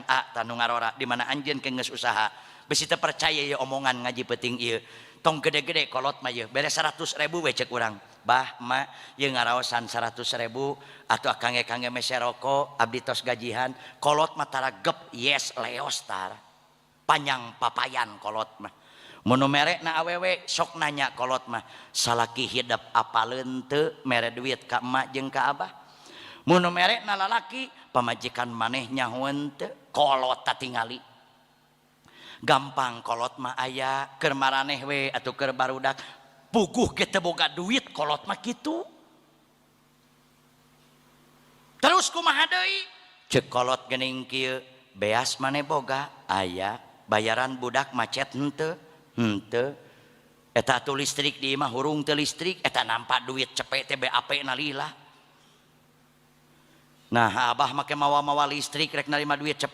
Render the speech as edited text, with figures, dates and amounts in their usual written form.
dipercayakan tanu ngarora di mana anjeun keungeus usaha besi teu percaya ya omongan ngaji penting ieu tong gede-gede kolot mah ieu beres 100.000 we cek urang bah ma ieu ngaraosan 100.000 atuh kangge mese rokok abdi tos gajihan kolot mah tara gep yes leos tar panjang papayan kolot mah mun merekna awewe sok nanya kolot mah salaki hidup apaleun teu mere duit ka emak jeung ka abah mun merekna lalaki pamajikan maneh nyahoeun teu kolot tatingali gampang kolot mah aya keur maraneh we atuh keur barudak puguh ge teu boga duit kolot mah kitu terus kumaha deui ceuk kolot geuning kieu beas maneh boga aya bayaran budak macet henteu eta atuh listrik di imah hurung teu listrik eta nampak duit cepet teh BAP na lila nah abah make mawa-mawa listrik rek narima duit cepet